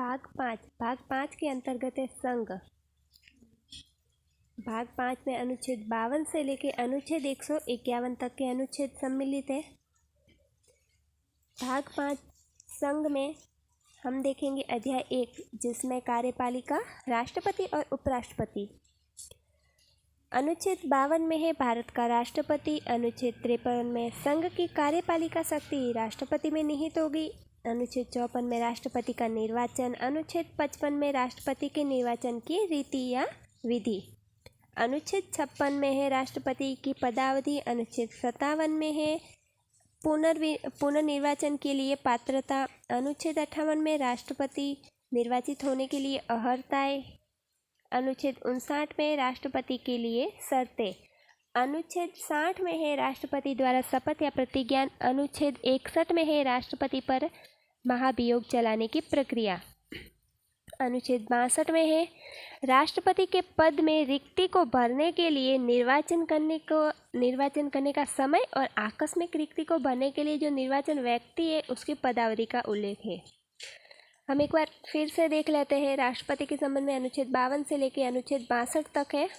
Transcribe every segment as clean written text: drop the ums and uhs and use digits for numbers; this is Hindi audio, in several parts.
भाग 5 के अंतर्गत है संघ। भाग 5 में अनुच्छेद 52 से लेकर अनुच्छेद 151 तक के अनुच्छेद सम्मिलित है। भाग 5 संघ में हम देखेंगे अध्याय 1, जिसमें कार्यपालिका, राष्ट्रपति और उपराष्ट्रपति। अनुच्छेद 52 में है भारत का राष्ट्रपति। अनुच्छेद 53 में संघ की कार्यपालिका शक्ति राष्ट्रपति में निहित होगी। अनुच्छेद 54 में राष्ट्रपति का निर्वाचन। अनुच्छेद 55 में राष्ट्रपति के निर्वाचन की रीति या विधि। अनुच्छेद 56 में है राष्ट्रपति की पदावधि। अनुच्छेद 57 में है पुनर्निर्वाचन के लिए पात्रता। अनुच्छेद 58 में राष्ट्रपति निर्वाचित होने के लिए अर्हताएं। अनुच्छेद 59 में राष्ट्रपति के लिए शर्तें। अनुच्छेद 60 में है राष्ट्रपति द्वारा शपथ या प्रतिज्ञान। अनुच्छेद 61 में है राष्ट्रपति पर महाभियोग चलाने की प्रक्रिया। अनुच्छेद 62 में है राष्ट्रपति के पद में रिक्ति को भरने के लिए निर्वाचन करने का समय और आकस्मिक रिक्ति को भरने के लिए जो निर्वाचन व्यक्ति है उसकी पदावधि का उल्लेख है। हम एक बार फिर से देख लेते हैं। राष्ट्रपति के संबंध में अनुच्छेद 52 से लेकर अनुच्छेद 62 तक है।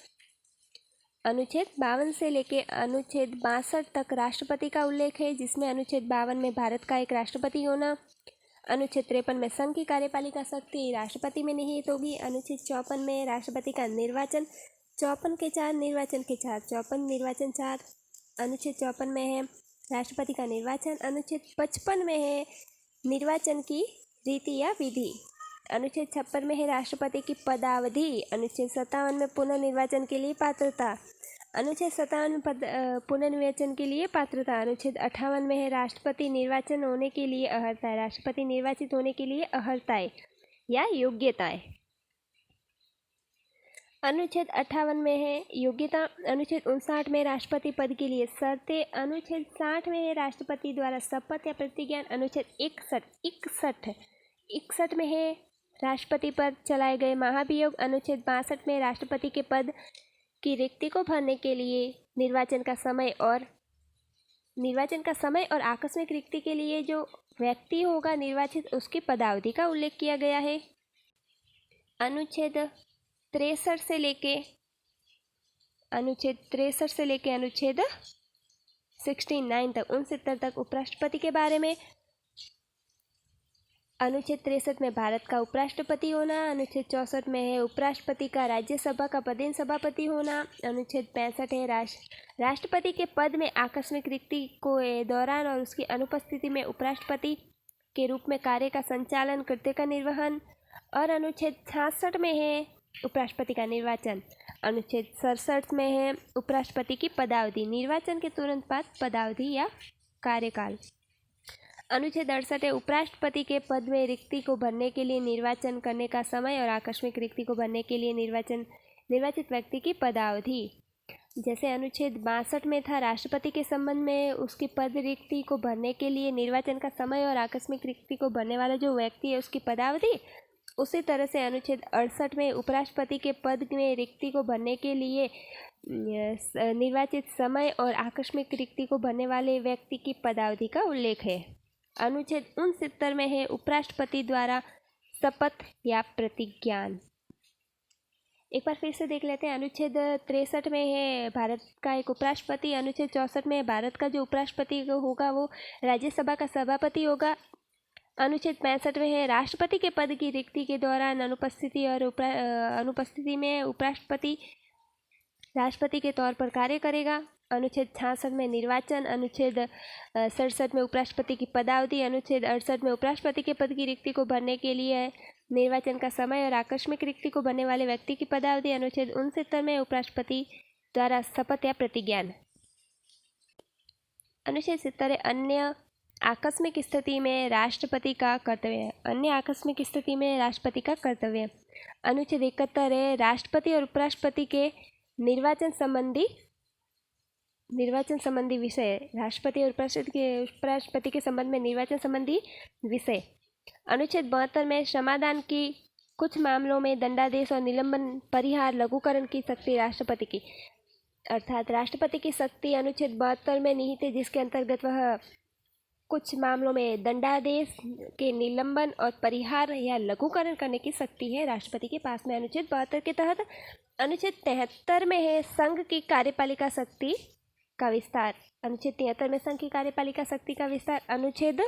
अनुच्छेद 52 से लेकर अनुच्छेद 62 तक राष्ट्रपति का उल्लेख है, जिसमें अनुच्छेद 52 में भारत का एक राष्ट्रपति होना। अनुच्छेद 53 में संघ की कार्यपालिका शक्ति राष्ट्रपति में निहित होगी। अनुच्छेद 54 में राष्ट्रपति का निर्वाचन। 54 के 4 निर्वाचन के 4, 54 निर्वाचन 4। अनुच्छेद 54 में है राष्ट्रपति का निर्वाचन। अनुच्छेद 55 में है निर्वाचन की रीति या विधि। अनुच्छेद 56 में है राष्ट्रपति की पदावधि। अनुच्छेद 57 में पुनर्निर्वाचन के लिए पात्रता। अनुच्छेद 57 में पुनर्निर्वाचन के लिए पात्रता। अनुच्छेद 58 में है राष्ट्रपति निर्वाचन होने के लिए अर्हताएं। राष्ट्रपति निर्वाचित होने के लिए अर्हताएं या योग्यताएं। अनुच्छेद 58 में है योग्यता। अनुच्छेद 59 में राष्ट्रपति पद के लिए शर्तें। अनुच्छेद 60 में है राष्ट्रपति द्वारा शपथ या प्रतिज्ञान। अनुच्छेद 61 में है राष्ट्रपति पर चलाए गए महाभियोग। अनुच्छेद 62 में राष्ट्रपति के पद की रिक्ति को भरने के लिए निर्वाचन का समय और आकस्मिक रिक्ति के लिए जो व्यक्ति होगा निर्वाचित उसकी पदावधि का उल्लेख किया गया है। अनुच्छेद 63 से लेके अनुच्छेद 69 तक 69 तक उपराष्ट्रपति के बारे में। अनुच्छेद 63 में भारत का उपराष्ट्रपति होना। अनुच्छेद 64 में है उपराष्ट्रपति का राज्यसभा का पदेन सभापति होना। अनुच्छेद 65 है राष्ट्रपति के पद में आकस्मिक रिक्ति को दौरान और उसकी अनुपस्थिति में उपराष्ट्रपति के रूप में कार्य का संचालन कर्तव्य का निर्वहन। और अनुच्छेद 66 में है उपराष्ट्रपति का निर्वाचन। अनुच्छेद 67 में है उपराष्ट्रपति की पदावधि, निर्वाचन के तुरंत बाद पदावधि या कार्यकाल। अनुच्छेद 68 है उपराष्ट्रपति के पद में रिक्ति को भरने के लिए निर्वाचन करने का समय और आकस्मिक रिक्ति को भरने के लिए निर्वाचित व्यक्ति की पदावधि। जैसे अनुच्छेद 62 में था राष्ट्रपति के संबंध में उसकी पद रिक्ति को भरने के लिए निर्वाचन का समय और आकस्मिक रिक्ति को भरने वाला जो व्यक्ति है उसकी पदावधि, उसी तरह से अनुच्छेद 68 में उपराष्ट्रपति के पद में रिक्ति को भरने के लिए निर्वाचित समय और आकस्मिक रिक्ति को भरने वाले व्यक्ति की पदावधि का उल्लेख है। अनुच्छेद 69 में है उपराष्ट्रपति द्वारा शपथ या प्रतिज्ञान। एक बार फिर से देख लेते हैं। अनुच्छेद 63 में है भारत का एक उपराष्ट्रपति। अनुच्छेद 64 में भारत का जो उपराष्ट्रपति होगा वो राज्यसभा का सभापति होगा। अनुच्छेद 65 में है राष्ट्रपति के पद की रिक्ति के दौरान अनुपस्थिति में उपराष्ट्रपति राष्ट्रपति के तौर पर कार्य करेगा। अनुच्छेद 66 में निर्वाचन। अनुच्छेद 67 में उपराष्ट्रपति की पदावधि। अनुच्छेद 68 में उपराष्ट्रपति के पद की रिक्ति को भरने के लिए निर्वाचन का समय और आकस्मिक रिक्ति को भरने वाले व्यक्ति की पदावधि। अनुच्छेद 69 में उपराष्ट्रपति द्वारा शपथ या प्रतिज्ञान। अनुच्छेद 70 अन्य आकस्मिक स्थिति में राष्ट्रपति का कर्तव्य। अन्य आकस्मिक स्थिति में राष्ट्रपति का कर्तव्य। अनुच्छेद 71 है राष्ट्रपति और उपराष्ट्रपति के निर्वाचन संबंधी विषय। राष्ट्रपति और उपराष्ट्रपति के संबंध में निर्वाचन संबंधी विषय। अनुच्छेद 72 में समाधान की कुछ मामलों में दंडादेश और निलंबन परिहार लघुकरण की शक्ति राष्ट्रपति की, अर्थात राष्ट्रपति की शक्ति अनुच्छेद 72 में निहित है, जिसके अंतर्गत वह कुछ मामलों में दंडादेश के निलंबन और परिहार या लघुकरण करने की शक्ति है राष्ट्रपति के पास में। अनुच्छेद 72 के तहत अनुच्छेद 73 में है संघ की कार्यपालिका शक्ति का विस्तार। अनुच्छेद 73 में संघ की कार्यपालिका शक्ति का विस्तार। अनुच्छेद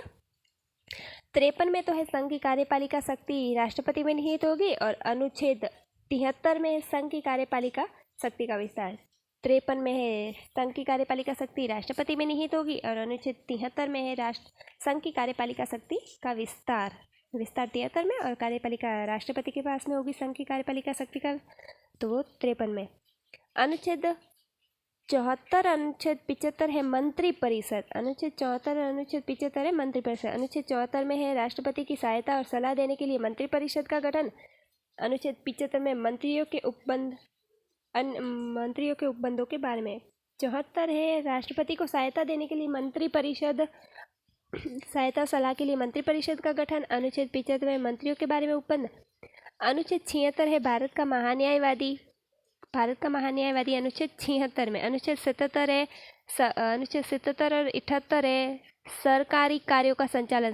53 में तो है संघ की कार्यपालिका शक्ति राष्ट्रपति में निहित होगी और अनुच्छेद 73 में है संघ की कार्यपालिका शक्ति का विस्तार। 53 में है संघ की कार्यपालिका शक्ति राष्ट्रपति में निहित होगी और अनुच्छेद 73 में है संघ की कार्यपालिका शक्ति का विस्तार 73 में और कार्यपालिका राष्ट्रपति के पास में होगी संघ की कार्यपालिका शक्ति का, तो वो 53 में। अनुच्छेद 74 अनुच्छेद 75 है मंत्रिपरिषद। अनुच्छेद 74 अनुच्छेद 75 है मंत्रिपरिषद। अनुच्छेद 74 में है राष्ट्रपति की सहायता और सलाह देने के लिए मंत्रिपरिषद का गठन। अनुच्छेद 75 में मंत्रियों के उपबंधों के बारे में। 74 है राष्ट्रपति को सहायता देने के लिए मंत्रिपरिषद, सहायता सलाह के लिए मंत्रिपरिषद का गठन। अनुच्छेद 75 में मंत्रियों के बारे में उपबंध। अनुच्छेद 76 है भारत का महान्यायवादी। अनुच्छेद 76 में। अनुच्छेद 77 है अनुच्छेद 77 और 78 है सरकारी कार्यों का संचालन।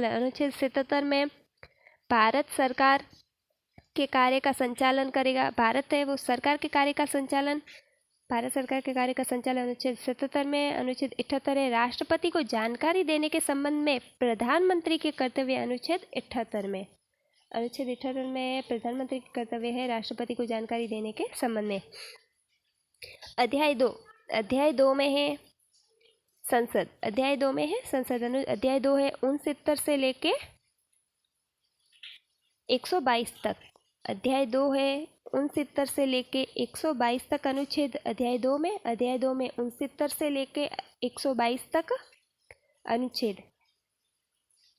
अनुच्छेद 77 में भारत सरकार के कार्य का संचालन करेगा। भारत है वो सरकार के कार्य का संचालन, भारत सरकार के कार्य का संचालन। अनुच्छेद 77 में। अनुच्छेद 78 है राष्ट्रपति को जानकारी देने के संबंध में प्रधानमंत्री के कर्तव्य। अनुच्छेद 78 में प्रधानमंत्री के कर्तव्य है राष्ट्रपति को जानकारी देने के संबंध में। अध्याय 2 में है संसद। अध्याय 2 है 69 से लेके 122 तक। अध्याय 2 है 69 से लेके 122 तक अनुच्छेद अध्याय 2 में। अध्याय 2 में 69 से लेके 122 तक अनुच्छेद।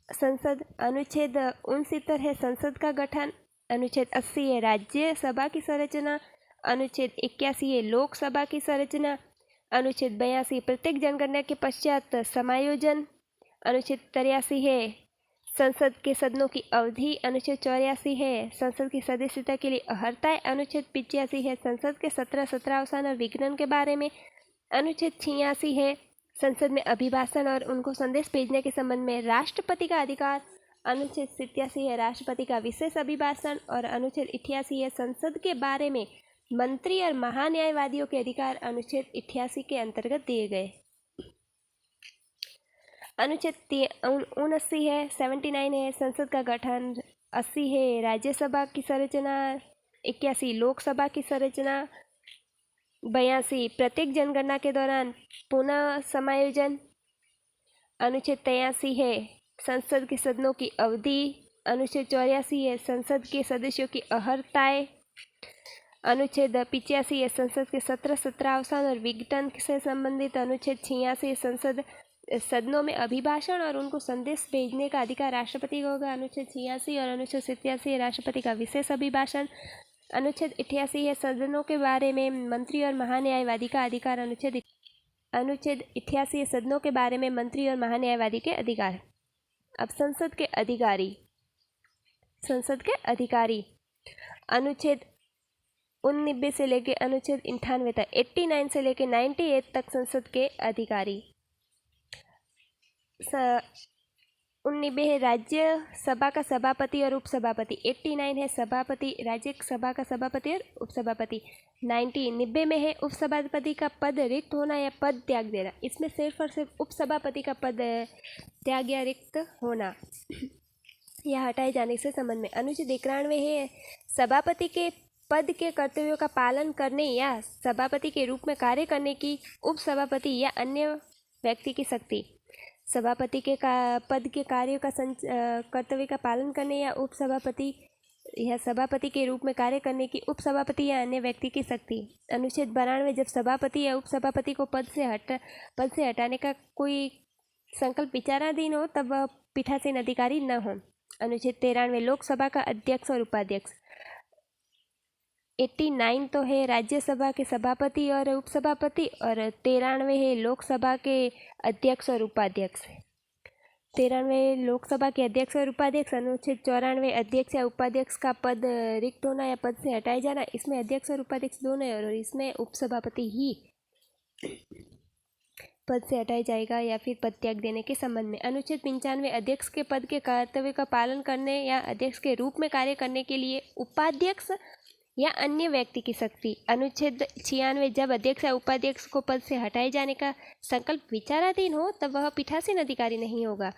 संसद। अनुच्छेद 69 है संसद का गठन। अनुच्छेद 80 है राज्यसभा की संरचना। अनुच्छेद 81 है लोकसभा की संरचना। अनुच्छेद 82 प्रत्येक जनगणना के पश्चात समायोजन। अनुच्छेद 83 है संसद के सदनों की अवधि। अनुच्छेद 84 है संसद की सदस्यता के लिए अर्हताएं। अनुच्छेद 85 है संसद के सत्रावसान और विघटन के बारे में। अनुच्छेद 86 है संसद में अभिभाषण और उनको संदेश भेजने के संबंध में राष्ट्रपति का अधिकार। अनुच्छेद 87 है राष्ट्रपति का विशेष अभिभाषण और अनुच्छेद 88 है संसद के बारे में मंत्री और महान्यायवादियों के अधिकार। अनुच्छेद 88 के अंतर्गत दिए गए। अनुच्छेद 79 है 79 है संसद का गठन। 80 है राज्यसभा की संरचना। 81 लोकसभा की संरचना। 82 प्रत्येक जनगणना के दौरान पुनः समायोजन। अनुच्छेद 83 है संसद के सदनों की अवधि। अनुच्छेद 84 है संसद के सदस्यों की अर्हताएं। अनुच्छेद 85 है संसद के सत्रावसान और विघटन से संबंधित। अनुच्छेद 86 संसद सदनों में अभिभाषण और उनको संदेश भेजने का अधिकार राष्ट्रपति को होगा। अनुच्छेद 86 और अनुच्छेद 87 है राष्ट्रपति का विशेष अभिभाषण। अनुच्छेद 88 है सदनों के बारे में मंत्री और महान्यायवादी का अधिकार। अनुच्छेद 88 है सदनों के बारे में मंत्री और महान्यायवादी के अधिकार। अब संसद के अधिकारी। अनुच्छेद 89 से लेके अनुच्छेद 98 तक 89 से लेके 98 तक संसद के अधिकारी। 89 है राज्यसभा का सभापति और उपसभापति। 89 है सभापति राज्यसभा का सभापति और उपसभापति। 90 में है उपसभापति का पद रिक्त होना या पद त्याग देना। इसमें सिर्फ और सिर्फ उपसभापति का पद त्याग या रिक्त होना या हटाए जाने से संबंध में। अनुच्छेद 91 है सभापति के पद के कर्तव्यों का पालन करने या सभापति के रूप में कार्य करने की उपसभापति या अन्य व्यक्ति की शक्ति। सभापति के पद के कार्यों का कर्तव्य का पालन करने या उपसभापति या सभापति के रूप में कार्य करने की उपसभापति या अन्य व्यक्ति की शक्ति। अनुच्छेद 92 जब सभापति या उपसभापति को पद से हटाने का कोई संकल्प विचाराधीन हो तब वह पीठासीन अधिकारी न हो। अनुच्छेद 93 लोकसभा का अध्यक्ष और उपाध्यक्ष। 89 तो है राज्यसभा के सभापति और उपसभापति और 93 है लोकसभा के अध्यक्ष और उपाध्यक्ष। 93 लोकसभा के अध्यक्ष और उपाध्यक्ष। अनुच्छेद 94 अध्यक्ष या उपाध्यक्ष का पद रिक्त होना या पद से हटाए जाना। इसमें अध्यक्ष और उपाध्यक्ष दोनों है और इसमें उपसभापति ही पद से हटाया जाएगा या फिर पद त्याग देने के संबंध में। अनुच्छेद 95 अध्यक्ष के पद के कर्तव्य का पालन करने या अध्यक्ष के रूप में कार्य करने के लिए उपाध्यक्ष या अन्य व्यक्ति की शक्ति। अनुच्छेद 96 जब अध्यक्ष या उपाध्यक्ष को पद से हटाए जाने का संकल्प विचाराधीन हो तब वह पीठासीन अधिकारी नहीं होगा।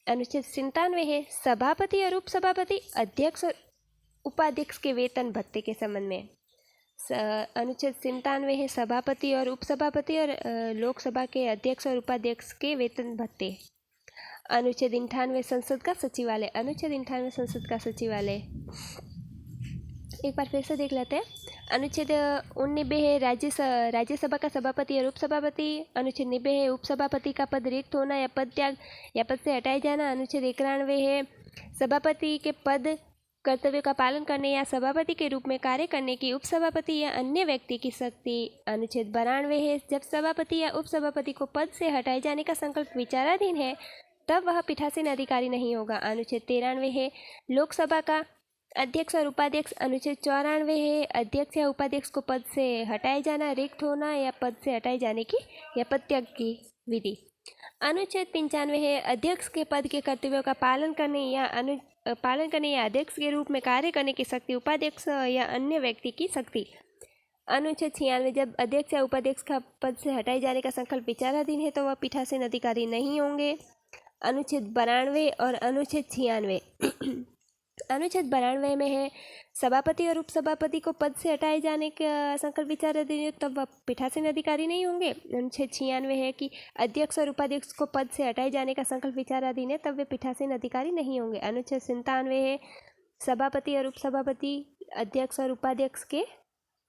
अनुच्छेद 97 है सभापति और उपसभापति अध्यक्ष और उपाध्यक्ष के वेतन भत्ते के संबंध में। अनुच्छेद 97 है सभापति और उपसभापति और लोकसभा के अध्यक्ष और उपाध्यक्ष के वेतन भत्ते। अनुच्छेद 98 संसद का सचिवालय। अनुच्छेद 98 संसद का सचिवालय एक बार फिर से देख लेते हैं। अनुच्छेद 99 है राज्यसभा का सभापति और उपसभापति। अनुच्छेद 90 है उपसभापति का पद रिक्त होना या पद त्याग या पद से हटाए जाना। अनुच्छेद 91 है सभापति के पद कर्तव्य का पालन करने या सभापति के रूप में कार्य करने की उपसभापति या अन्य व्यक्ति की शक्ति। अनुच्छेद 92 है जब सभापति या उपसभापति को पद से हटाए जाने का संकल्प विचाराधीन है तब वह पीठासीन अधिकारी नहीं होगा। अनुच्छेद 93 है लोकसभा का अध्यक्ष और उपाध्यक्ष। अनुच्छेद 94 है अध्यक्ष या उपाध्यक्ष को पद से हटाए जाना, रिक्त होना या पद से हटाए जाने की या पद त्याग की विधि। अनुच्छेद 95 है अध्यक्ष के पद के कर्तव्यों का पालन करने या अध्यक्ष के रूप में कार्य करने की शक्ति उपाध्यक्ष या अन्य व्यक्ति की शक्ति। अनुच्छेद 96 जब अध्यक्ष या उपाध्यक्ष का पद से हटाए जाने का संकल्प विचाराधीन है तो वह पीठासीन अधिकारी नहीं होंगे। अनुच्छेद 92 और अनुच्छेद 96 अनुच्छेद 92 में है सभापति और उपसभापति को पद से हटाए जाने का संकल्प विचाराधीन है तब वह पीठासीन अधिकारी नहीं होंगे। अनुच्छेद 96 है कि अध्यक्ष और उपाध्यक्ष को पद से हटाए जाने का संकल्प विचाराधीन है तब वे पीठासीन अधिकारी नहीं होंगे। अनुच्छेद 97 है सभापति और उपसभापति अध्यक्ष और उपाध्यक्ष के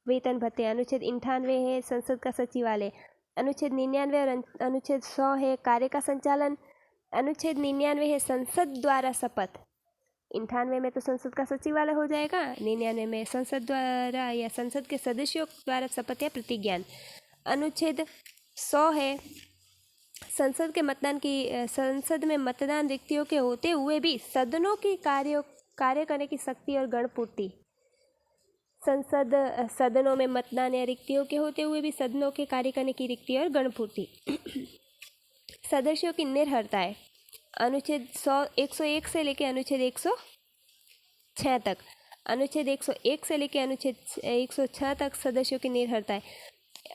वेतन भत्ते। अनुच्छेद 98 है संसद का सचिवालय। अनुच्छेद 99 और अनुच्छेद 100 है कार्य का संचालन। अनुच्छेद 99 है संसद द्वारा शपथ। 98 में तो संसद का सचिवालय हो जाएगा, 99 में संसद द्वारा या संसद के सदस्यों द्वारा शपथ या प्रतिज्ञान। अनुच्छेद 100 है संसद में मतदान रिक्तियों के होते हुए भी सदनों की कार्य करने की शक्ति और गणपूर्ति। सदनों में मतदान या रिक्तियों के होते हुए भी सदनों के कार्य करने की रिक्ति और गणपूर्ति। सदस्यों की निर्भरताएं। अनुच्छेद 101 से लेकर अनुच्छेद 106 तक। अनुच्छेद 101 से लेकर अनुच्छेद 106 तक सदस्यों की निर्भरताएं।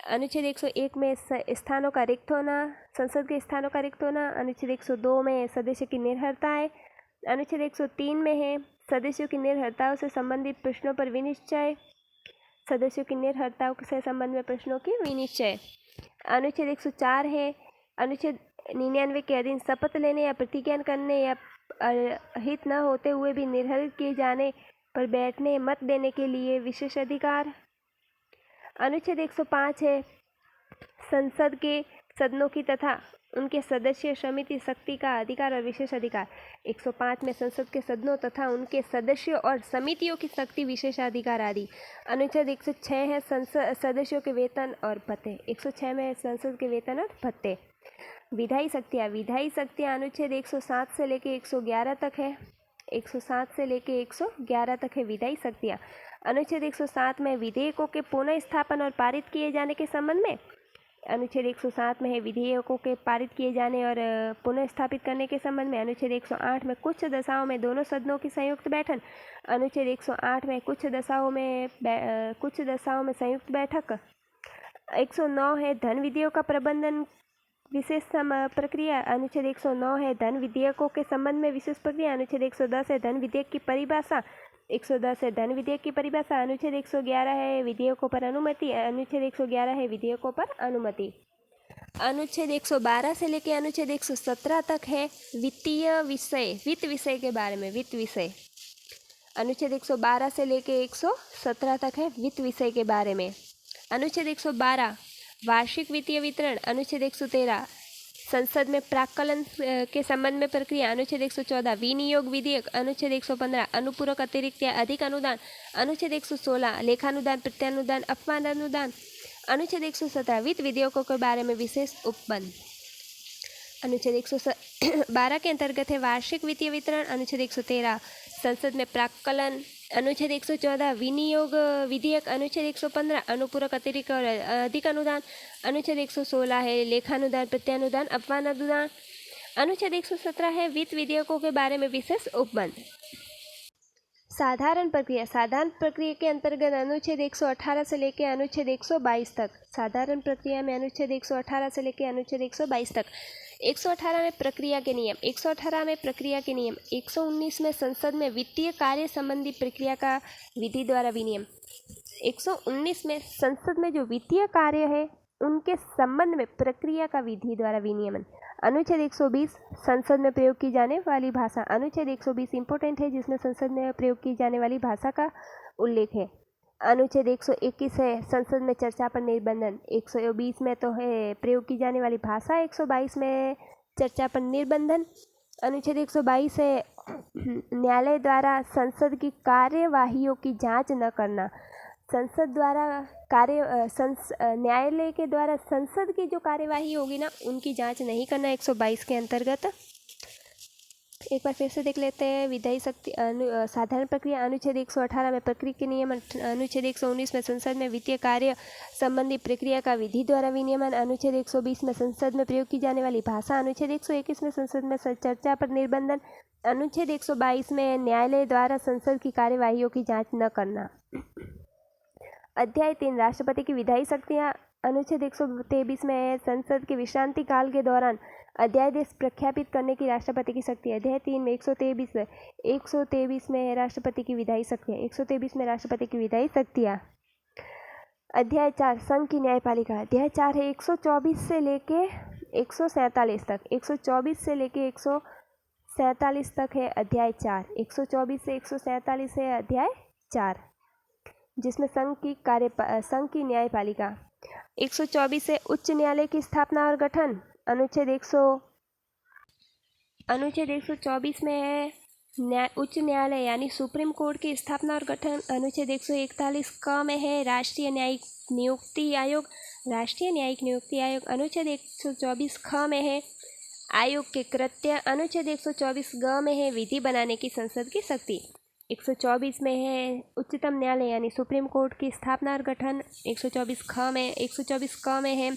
अनुच्छेद 101 में स्थानों का रिक्त होना, संसद के स्थानों का रिक्त होना। अनुच्छेद 102 में सदस्य की निर्भरताएं। अनुच्छेद 103 में है सदस्यों की निर्भरताओं से संबंधित प्रश्नों पर विनिश्चय। सदस्यों की निर्भरताओं से संबंध में प्रश्नों की विनिश्चय। अनुच्छेद 104 है अनुच्छेद 99 के अधीन शपथ लेने या प्रतिज्ञान करने या हित न होते हुए भी निर्धारित किए जाने पर बैठने मत देने के लिए विशेष अधिकार। अनुच्छेद 105 है संसद के सदनों की तथा उनके सदस्य समिति शक्ति का अधिकार और विशेष अधिकार। 105 में संसद के सदनों तथा उनके सदस्यों और समितियों की शक्ति, विशेषाधिकार आदि। अनुच्छेद 106 है सदस्यों के वेतन और भत्ते। 106 में संसद के वेतन और भत्ते। विधायी शक्तियाँ अनुच्छेद 107 से लेकर 111 तक है। 107 से लेकर 111 तक है विधायी शक्तियाँ। अनुच्छेद 107 में विधेयकों के पुनः स्थापन और पारित किए जाने के संबंध में। अनुच्छेद 107 में है विधेयकों के पारित किए जाने और पुनः स्थापित करने के संबंध में। अनुच्छेद 108 में कुछ दशाओं में दोनों सदनों की संयुक्त बैठक। अनुच्छेद 108 में कुछ दशाओं में संयुक्त बैठक। 109 है धन विधेयों का प्रबंधन विशेष प्रक्रिया। अनुच्छेद 109 है धन विधेयकों के संबंध में विशेष प्रक्रिया। अनुच्छेद 110 है धन विधेयक की परिभाषा। 110 है धन विधेयक की परिभाषा। अनुच्छेद 111 है विधेयकों पर अनुमति। अनुच्छेद 111 है विधेयकों पर अनुमति। अनुच्छेद 112 से लेकर अनुच्छेद 117 तक है वित्त विषय के बारे में। वित्त विषय अनुच्छेद 112 से लेकर 117 तक है वित्त विषय के बारे में। अनुच्छेद 112 वार्षिक वित्तीय वितरण। अनुच्छेद 113 संसद में प्राक्कलन के संबंध में प्रक्रिया। अनुच्छेद 114 विनियोग विधेयक। अनुच्छेद 115 अनुपूरक अतिरिक्त या अधिक अनुदान। अनुच्छेद 116 लेखानुदान, प्रत्यानुदान, अपमान अनुदान। अनुच्छेद 117 वित्त विधेयकों के बारे में विशेष उपबंध। अनुच्छेद 112 के अंतर्गत है वार्षिक वित्तीय वितरण। अनुच्छेद 113 संसद में प्राक्कलन अनुच्छेद 114 विनियोग विधेयक, अनुच्छेद 115 अनुपूरक अतिरिक्त और अधिक अनुदान, अनुच्छेद 116 है लेखानुदान, प्रत्यानुदान, अपवाद अनुदान, अनुच्छेद 117 है वित्त विधेयकों के बारे में विशेष उपबंध। साधारण प्रक्रिया के अंतर्गत अनुच्छेद 118 से लेकर अनुच्छेद 122 तक। साधारण प्रक्रिया में अनुच्छेद 118 से लेकर अनुच्छेद 122 तक। 118 में प्रक्रिया के नियम। 119 में संसद में वित्तीय कार्य संबंधी प्रक्रिया का विधि द्वारा विनियम। 119 में संसद में जो वित्तीय कार्य है उनके संबंध में प्रक्रिया का विधि द्वारा विनियमन। अनुच्छेद 120 संसद में प्रयोग की जाने वाली भाषा। अनुच्छेद 120 इम्पोर्टेंट है, जिसमें संसद में प्रयोग की जाने वाली भाषा का उल्लेख है। अनुच्छेद 121 है संसद में चर्चा पर निर्बंधन। 120 में तो है प्रयोग की जाने वाली भाषा, 122 में चर्चा पर निर्बंधन। अनुच्छेद 122 है न्यायालय द्वारा संसद की कार्यवाहियों की जांच न करना। संसद द्वारा न्यायालय के द्वारा संसद की जो कार्यवाही होगी ना, उनकी जांच नहीं करना 122 के अंतर्गत। एक बार फिर से देख लेते हैं। विधायी शक्ति साधारण प्रक्रिया, अनुच्छेद 118 में प्रक्रिया के नियमन। अनुच्छेद 119 में संसद में वित्तीय कार्य संबंधी प्रक्रिया का विधि द्वारा विनियमन। अनुच्छेद 120 में संसद में प्रयोग की जाने वाली भाषा। अनुच्छेद 121 में संसद में चर्चा पर निर्बंधन। अनुच्छेद 122 में न्यायालय द्वारा संसद की कार्यवाहियों की जाँच न करना। अध्याय 3 राष्ट्रपति की विधायी शक्तियाँ। अनुच्छेद 123 में संसद के विश्रांति काल के दौरान अध्यादेश प्रख्यापित करने की राष्ट्रपति की शक्ति। अध्याय 3 में 123 में राष्ट्रपति की विधायी शक्तियाँ। 123 में राष्ट्रपति की विधायी शक्तियाँ। अध्याय 4 संघ की न्यायपालिका। अध्याय 4 है 124 से लेके 147 तक। 124 से लेके 147 तक है अध्याय 4। 124 से 147 है अध्याय 4, जिसमें संघ की न्यायपालिका। 124 से उच्च न्यायालय की स्थापना और गठन। अनुच्छेद 124 में है उच्च न्यायालय यानी सुप्रीम कोर्ट की स्थापना और गठन। अनुच्छेद 141 क में है राष्ट्रीय न्यायिक नियुक्ति आयोग। अनुच्छेद 124 ख में है आयोग के कृत्य। अनुच्छेद 124 ग में है विधि बनाने की संसद की शक्ति। 124 में है उच्चतम न्यायालय यानी सुप्रीम कोर्ट की स्थापना और गठन। 124 क में है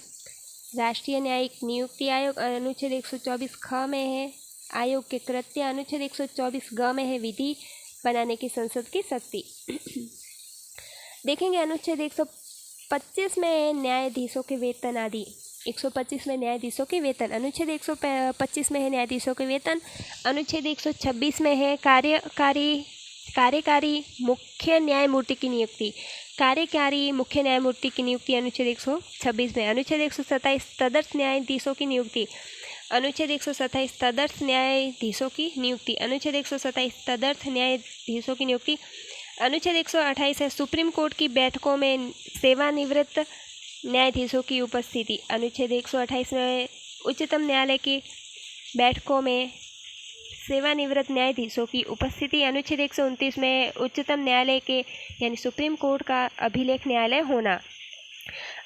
राष्ट्रीय न्यायिक नियुक्ति आयोग। अनुच्छेद 124 ख में है आयोग के कृत्य। अनुच्छेद 124 ग में है विधि बनाने की संसद की शक्ति। देखेंगे अनुच्छेद 125 में है न्यायाधीशों के वेतन आदि। 125 में न्यायाधीशों के वेतन। अनुच्छेद 125 में है न्यायाधीशों के वेतन। अनुच्छेद 126 में है कार्यकारी मुख्य न्यायमूर्ति की नियुक्ति। कार्यकारी मुख्य न्यायमूर्ति की नियुक्ति अनुच्छेद 126 में। अनुच्छेद 127 तदर्थ न्यायाधीशों की नियुक्ति। अनुच्छेद 127 तदर्थ न्यायाधीशों की नियुक्ति। अनुच्छेद 127 तदर्थ न्यायाधीशों की नियुक्ति। अनुच्छेद 128 है सुप्रीम कोर्ट की बैठकों में सेवानिवृत्त न्यायाधीशों की उपस्थिति। अनुच्छेद 128 में उच्चतम न्यायालय की बैठकों में सेवानिवृत्त न्यायाधीशों की उपस्थिति। अनुच्छेद 129 में उच्चतम न्यायालय के यानी सुप्रीम कोर्ट का अभिलेख न्यायालय होना।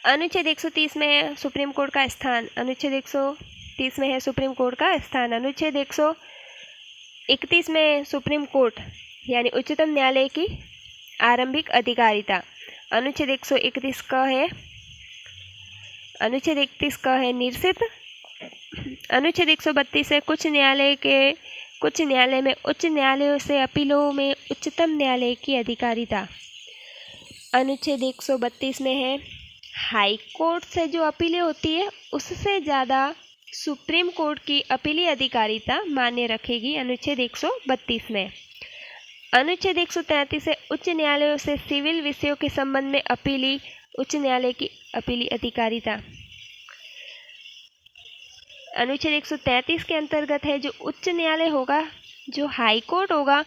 अनुच्छेद 130 में है सुप्रीम कोर्ट का स्थान। अनुच्छेद 130 में है सुप्रीम कोर्ट का स्थान। अनुच्छेद 131 में सुप्रीम कोर्ट यानी उच्चतम न्यायालय की आरंभिक अधिकारिता। अनुच्छेद 131 का है निरसित। अनुच्छेद 132 है कुछ न्यायालय में उच्च न्यायालयों से अपीलों में उच्चतम न्यायालय की अधिकारिता। अनुच्छेद 132 में है हाई कोर्ट से जो अपीलें होती है उससे ज़्यादा सुप्रीम कोर्ट की अपीली अधिकारिता मान्य रखेगी। अनुच्छेद 132 में। अनुच्छेद 133 है उच्च न्यायालयों से सिविल विषयों के संबंध में अपीली उच्च न्यायालय की अपीली अधिकारिता। अनुच्छेद 133 के अंतर्गत है जो उच्च न्यायालय होगा, जो हाई कोर्ट होगा,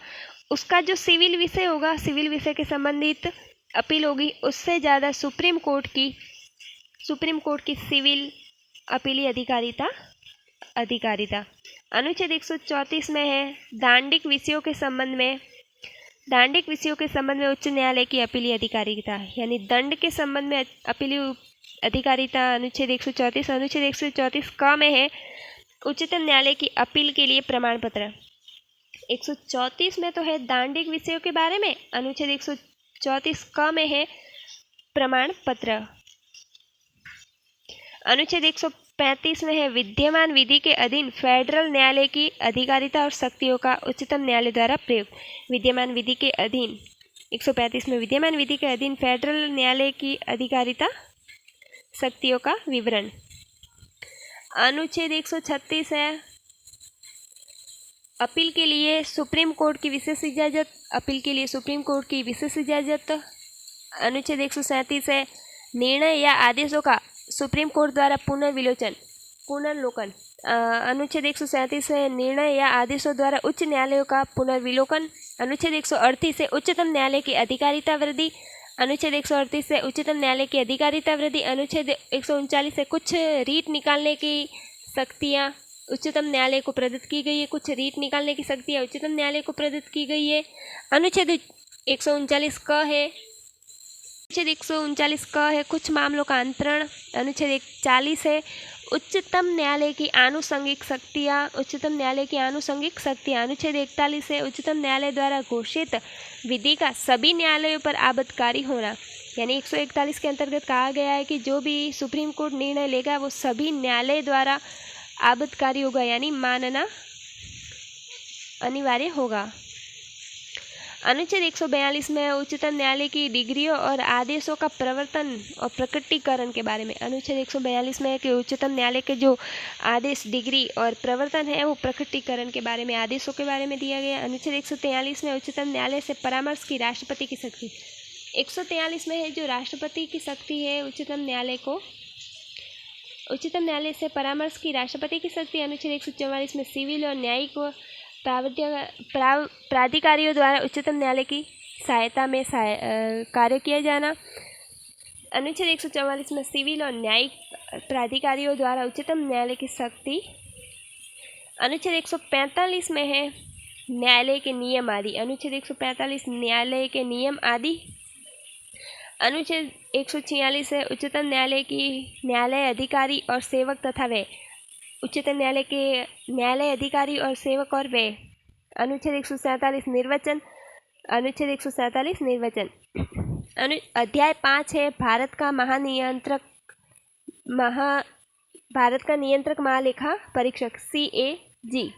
उसका जो सिविल विषय होगा, सिविल विषय के संबंधित अपील होगी, उससे ज़्यादा सुप्रीम कोर्ट की सिविल अपीली अधिकारिता। अनुच्छेद 134 में है दांडिक विषयों के संबंध में उच्च न्यायालय की अपीली अधिकारिता यानी दंड के संबंध में अपीली अधिकारिता। अनुच्छेद 134। अनुच्छेद 134 क में है उच्चतम न्यायालय की अपील के लिए प्रमाण पत्र। 134 में तो है दांडिक विषयों के बारे में। अनुच्छेद 134 क में है प्रमाण पत्र। अनुच्छेद 135 में है विद्यमान विधि के अधीन फेडरल न्यायालय की अधिकारिता और शक्तियों का उच्चतम न्यायालय द्वारा प्रयोग। विद्यमान विधि के अधीन 135 में विद्यमान विधि के अधीन फेडरल न्यायालय की अधिकारिता शक्तियों का विवरण। अनुच्छेद 136 है अपील के लिए सुप्रीम कोर्ट की विशेष इजाज़त। अपील के लिए सुप्रीम कोर्ट की विशेष इजाज़त। अनुच्छेद 137 है निर्णय या आदेशों का सुप्रीम कोर्ट द्वारा पुनर्लोकन। अनुच्छेद 137 है निर्णय या आदेशों द्वारा उच्च न्यायालयों का पुनर्विलोकन। अनुच्छेद 138 से उच्चतम न्यायालय की अधिकारिता वृद्धि। अनुच्छेद 138 से उच्चतम न्यायालय की अधिकारिता वृद्धि। अनुच्छेद 139 से कुछ रीट निकालने की शक्तियाँ उच्चतम न्यायालय को प्रदत्त की गई है। कुछ रीट निकालने की शक्तियाँ उच्चतम न्यायालय को प्रदत्त की गई है। अनुच्छेद 139 क है कुछ मामलों का अंतरण। अनुच्छेद 140 है उच्चतम न्यायालय की आनुषंगिक शक्तियाँ। अनुच्छेद 41 है उच्चतम न्यायालय द्वारा घोषित विधि का सभी न्यायालयों पर आबद्धकारी होना। यानी 141 के अंतर्गत कहा गया है कि जो भी सुप्रीम कोर्ट निर्णय लेगा वो सभी न्यायालय द्वारा आबद्धकारी होगा, यानी मानना अनिवार्य होगा। अनुच्छेद 142 में उच्चतम न्यायालय की डिग्रियों और आदेशों का प्रवर्तन और प्रकटीकरण के बारे में। अनुच्छेद 142 में है कि उच्चतम न्यायालय के जो आदेश, डिग्री और प्रवर्तन है वो प्रकटीकरण के बारे में, आदेशों के बारे में दिया गया। अनुच्छेद 143 में उच्चतम न्यायालय से परामर्श की राष्ट्रपति की शक्ति। 143 में है जो राष्ट्रपति की शक्ति है उच्चतम न्यायालय से परामर्श की राष्ट्रपति की शक्ति। अनुच्छेद 144 में सिविल और न्यायिक प्राधिकारियों द्वारा उच्चतम न्यायालय की सहायता में कार्य किया जाना। अनुच्छेद 144 में सिविल और न्यायिक प्राधिकारियों द्वारा उच्चतम न्यायालय की शक्ति। अनुच्छेद 145 में है न्यायालय के नियम आदि। अनुच्छेद 145 न्यायालय के नियम आदि। अनुच्छेद 146 है उच्चतम न्यायालय की न्यायालय अधिकारी और सेवक तथा व्यय। उच्चतम न्यायालय के न्यायालय अधिकारी और सेवक और व्यय। अनुच्छेद 147 निर्वचन। अनुच्छेद 147 निर्वचन। अध्याय 5 है भारत का नियंत्रक महालेखा परीक्षक CAG।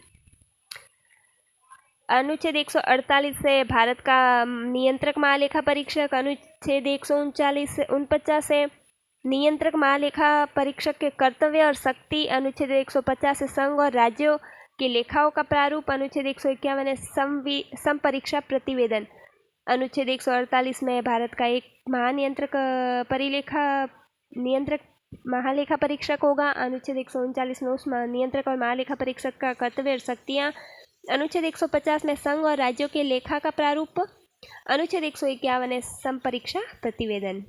अनुच्छेद 148 से भारत का नियंत्रक महालेखा परीक्षक। अनुच्छेद 149 से नियंत्रक महालेखा परीक्षक के कर्तव्य और शक्ति। अनुच्छेद 150 से संघ और राज्यों के लेखाओं का प्रारूप। अनुच्छेद 151 है समपरीक्षा प्रतिवेदन। अनुच्छेद 148 में भारत का एक नियंत्रक महालेखा परीक्षक होगा। अनुच्छेद 139 में उस नियंत्रक और महालेखा परीक्षक का कर्तव्य और शक्तियाँ। अनुच्छेद 150 में संघ और राज्यों के लेखा का प्रारूप। अनुच्छेद 151 है समपरीक्षा प्रतिवेदन।